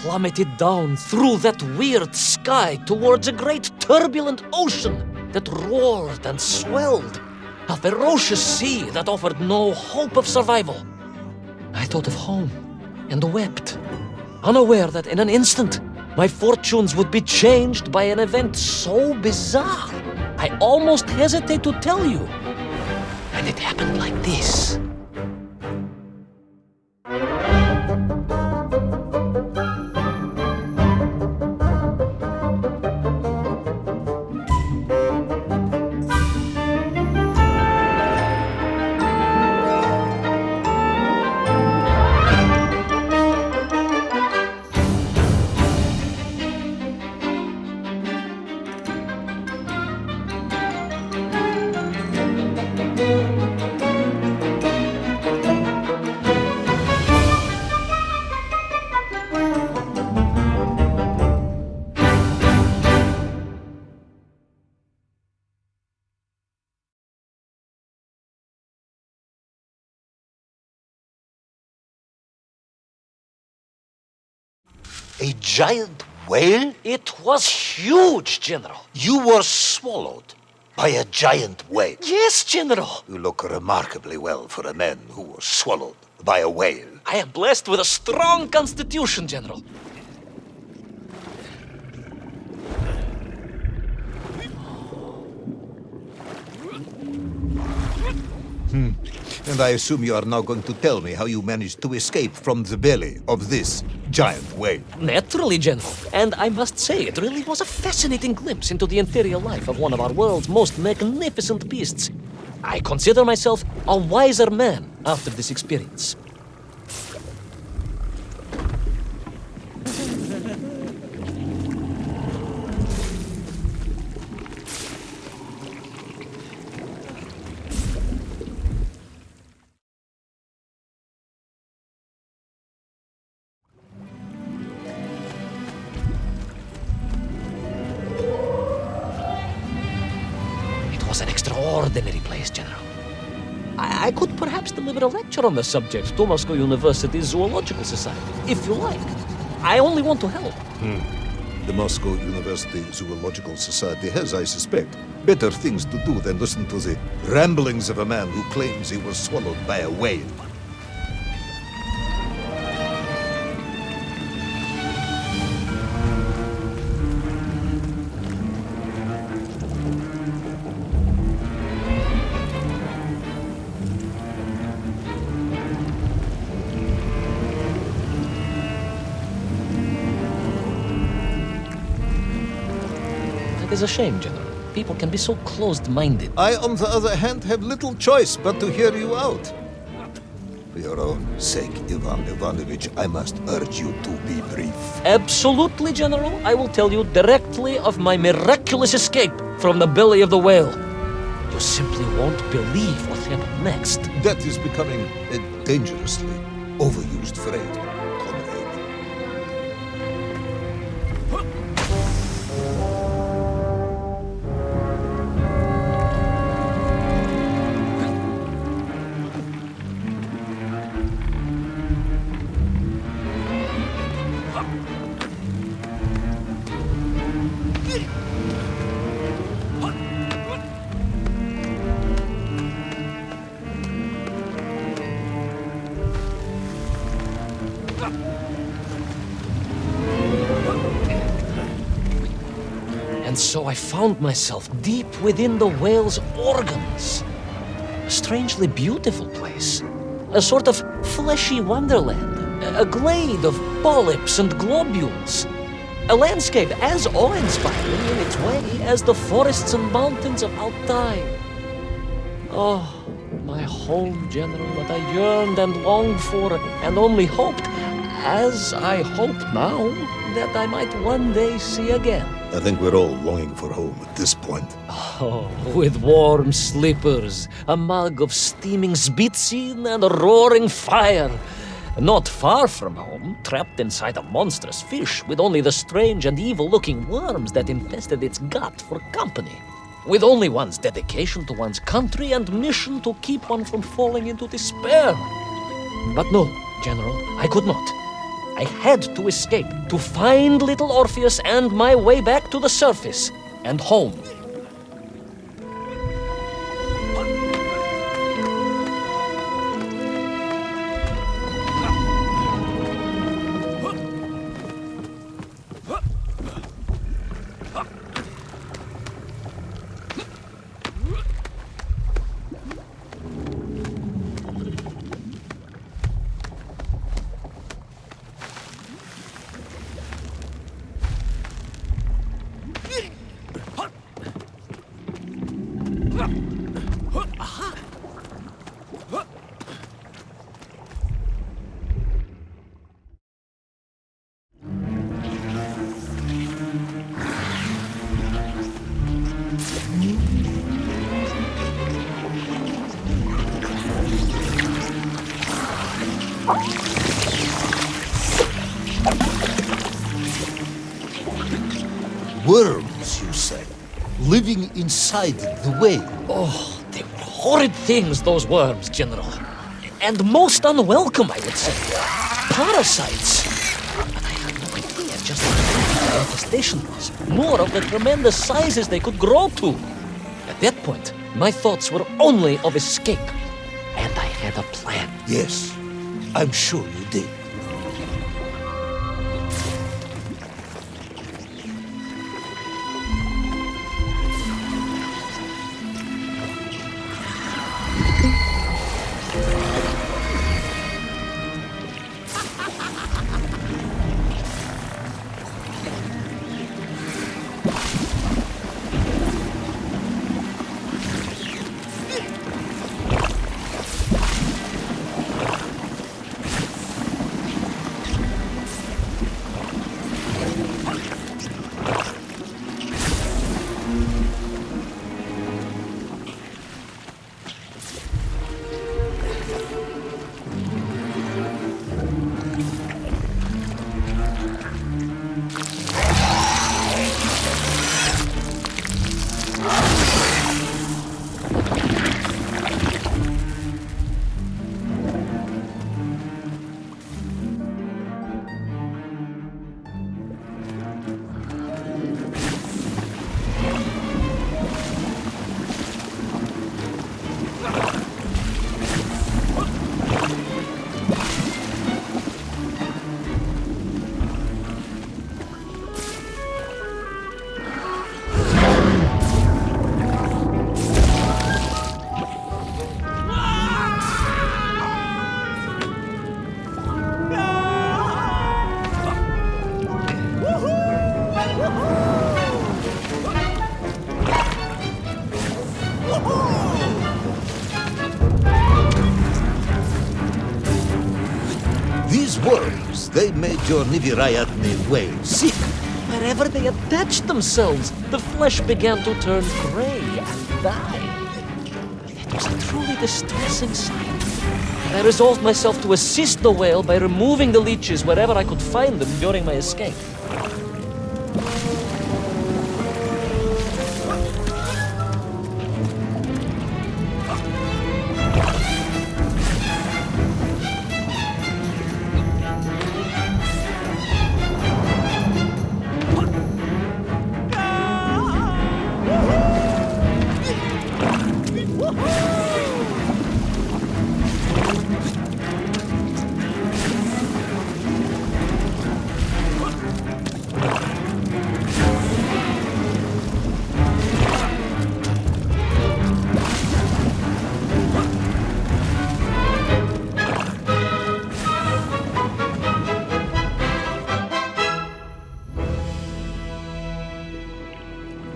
plummeted down through that weird sky towards a great turbulent ocean that roared and swelled, a ferocious sea that offered no hope of survival. I thought of home and wept, unaware that in an instant my fortunes would be changed by an event so bizarre I almost hesitate to tell you. And it happened like this. A giant whale? It was huge, General. You were swallowed by a giant whale. Yes, General. You look remarkably well for a man who was swallowed by a whale. I am blessed with a strong constitution, General. And I assume you are now going to tell me how you managed to escape from the belly of this giant whale. Naturally, General. And I must say, it really was a fascinating glimpse into the interior life of one of our world's most magnificent beasts. I consider myself a wiser man after this experience. An extraordinary place, General. I could perhaps deliver a lecture on the subject to Moscow University's Zoological Society, if you like. I only want to help. The Moscow University Zoological Society has, I suspect, better things to do than listen to the ramblings of a man who claims he was swallowed by a whale. It is a shame, General. People can be so closed-minded. I, on the other hand, have little choice but to hear you out. For your own sake, Ivan Ivanovich, I must urge you to be brief. Absolutely, General. I will tell you directly of my miraculous escape from the belly of the whale. You simply won't believe what happened next. That is becoming a dangerously overused phrase, comrade. And so I found myself deep within the whale's organs. A strangely beautiful place. A sort of fleshy wonderland. A glade of polyps and globules. A landscape as awe-inspiring in its way as the forests and mountains of Altai. Oh, my home, General, that I yearned and longed for and only hoped, as I hope now, that I might one day see again. I think we're all longing for home at this point. Oh, with warm slippers, a mug of steaming Sbitzin, and a roaring fire. Not far from home, trapped inside a monstrous fish with only the strange and evil-looking worms that infested its gut for company. With only one's dedication to one's country and mission to keep one from falling into despair. But no, General, I could not. I had to escape, to find little Orpheus and my way back to the surface and home. Worms, you say, living inside the whale. Oh, they were horrid things, those worms, General. And most unwelcome, I would say. Parasites. But I had no idea just how big the infestation was, nor of the tremendous sizes they could grow to. At that point, my thoughts were only of escape. And I had a plan. Yes, I'm sure you did. These worms, they made your Nivirayatni whale sick. Wherever they attached themselves, the flesh began to turn gray and die. It was a truly distressing sight. I resolved myself to assist the whale by removing the leeches wherever I could find them during my escape.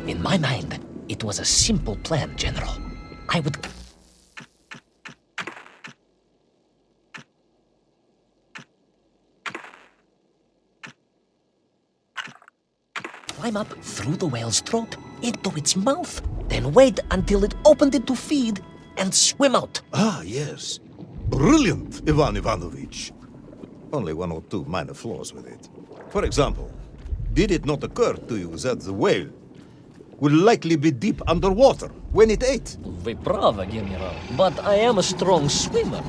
In my mind, it was a simple plan, General. I would climb up through the whale's throat into its mouth, then wait until it opened it to feed and swim out. Ah, yes. Brilliant, Ivan Ivanovich. Only one or two minor flaws with it. For example, did it not occur to you that the whale would likely be deep underwater when it ate? Вы правы, General, but I am a strong swimmer.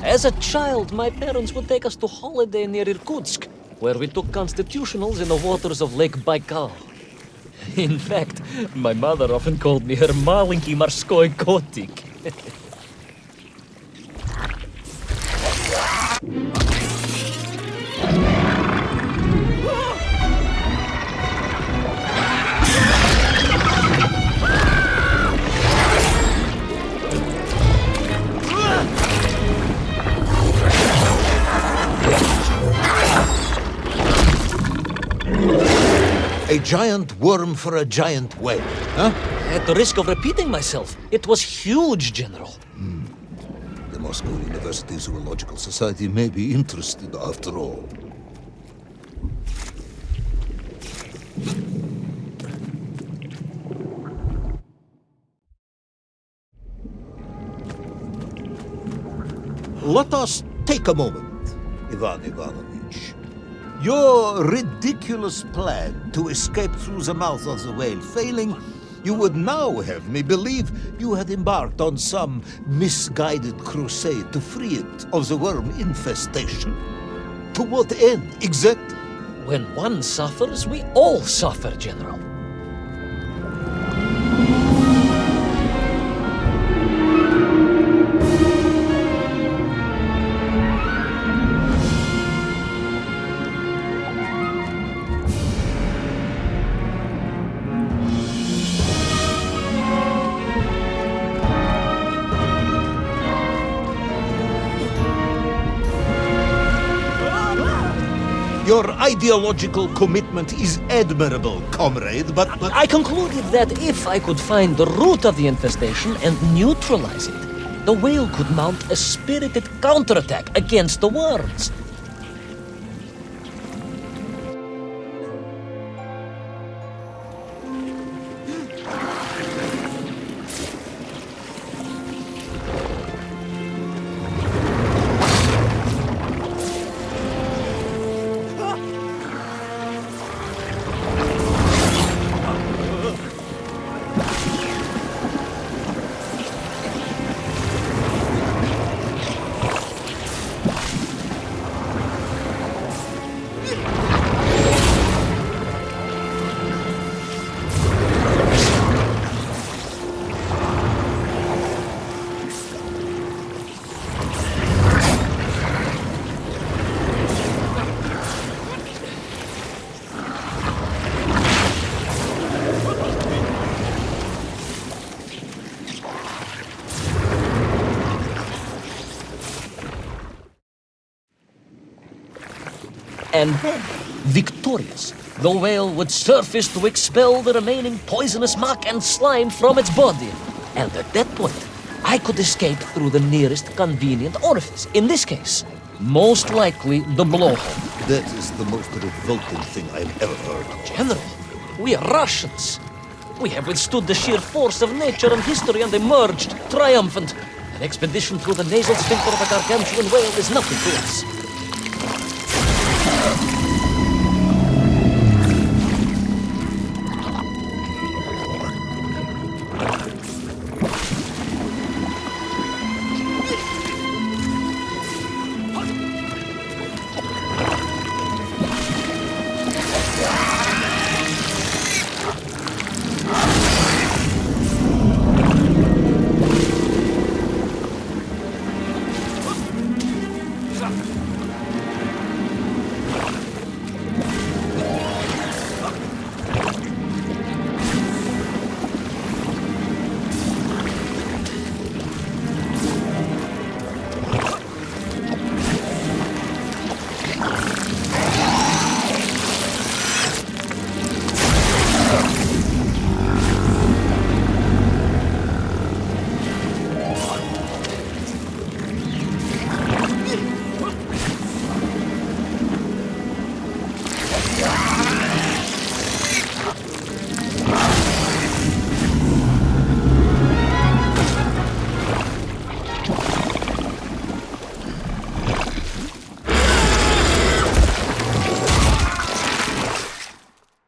As a child, my parents would take us to holiday near Irkutsk, where we took constitutionals in the waters of Lake Baikal. In fact, my mother often called me her маленький морской котик. A giant worm for a giant whale, huh? At the risk of repeating myself, it was huge, General. The Moscow University Zoological Society may be interested after all. Let us take a moment, Ivan Ivanovich. Your ridiculous plan to escape through the mouth of the whale failing, you would now have me believe you had embarked on some misguided crusade to free it of the worm infestation. To what end, exactly? When one suffers, we all suffer, General. Your ideological commitment is admirable, comrade, but... I concluded that if I could find the root of the infestation and neutralize it, the whale could mount a spirited counterattack against the worms. And then, victorious, the whale would surface to expel the remaining poisonous muck and slime from its body. And at that point, I could escape through the nearest convenient orifice. In this case, most likely the blowhole. That is the most revolting thing I've ever heard. General, we are Russians. We have withstood the sheer force of nature and history and emerged triumphant. An expedition through the nasal sphincter of a gargantuan whale is nothing to us.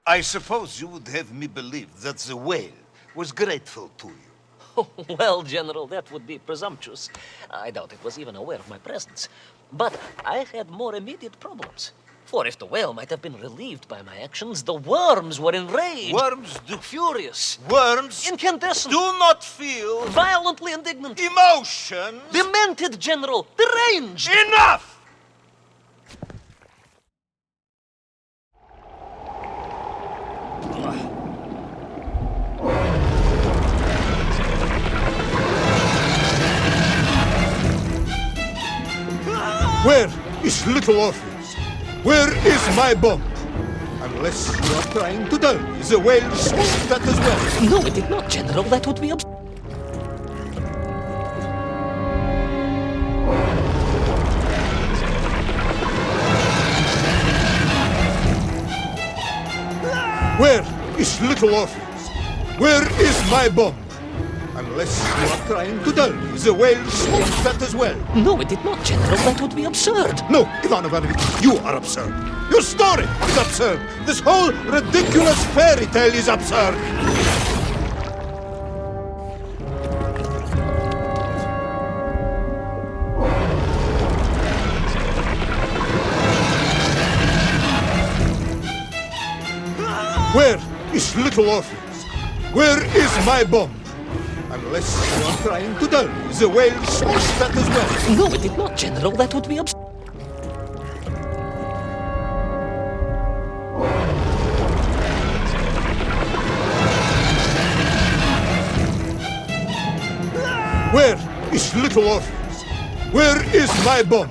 I suppose you would have me believe that the whale was grateful to you. Well, General, that would be presumptuous. I doubt it was even aware of my presence. But I had more immediate problems. For if the whale might have been relieved by my actions, the worms were enraged. Worms do... Furious. Worms Incandescent. do not feel... Violently indignant. emotions. Demented, General. Deranged. Enough! Where is little Orpheus? Where is my bomb? Unless you are trying to tell me the whale swooped that as well. No, it did not, General. That would be Where is little Orpheus? Where is my bomb? Unless you are trying to tell me the whale swooped that as well. No, it did not, General. That would be absurd. No, Ivan Ivanovich, you are absurd. Your story is absurd. This whole ridiculous fairy tale is absurd. Where is little Orpheus? Where is my bomb? Unless you are trying to tell me the whale swooped that as well. No, it did not, General. That would be absurd. Where is little Orpheus? Where is my bomb?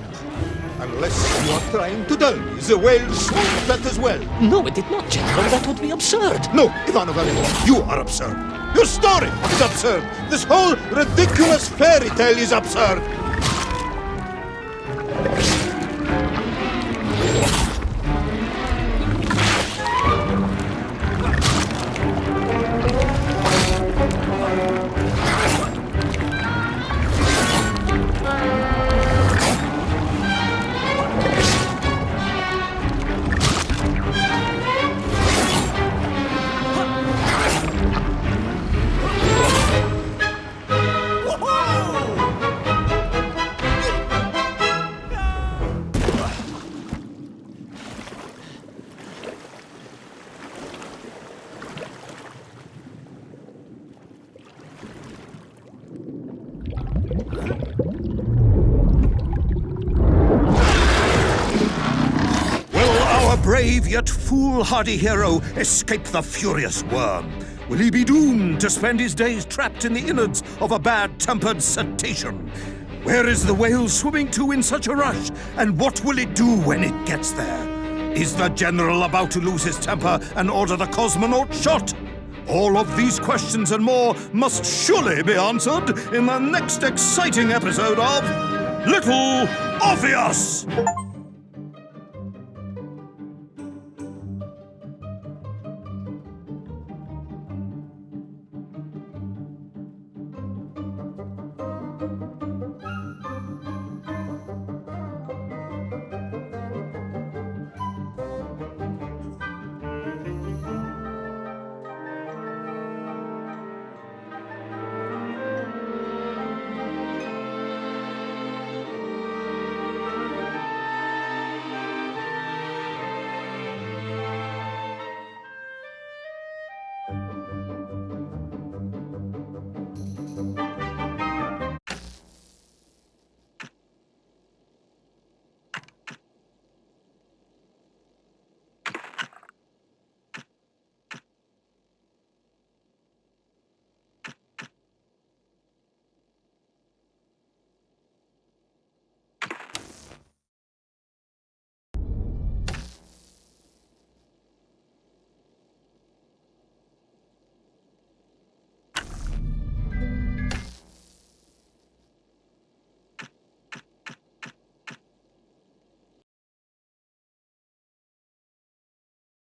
Unless you are trying to tell me the whale swooped that as well. No, it did not, General. That would be absurd. No, Ivan Ivanovich, you are absurd. Your story is absurd. This whole ridiculous fairy tale is absurd. Brave yet foolhardy hero escape the furious worm? Will he be doomed to spend his days trapped in the innards of a bad-tempered cetacean? Where is the whale swimming to in such a rush, and what will it do when it gets there? Is the general about to lose his temper and order the cosmonaut shot? All of these questions and more must surely be answered in the next exciting episode of Little Orpheus!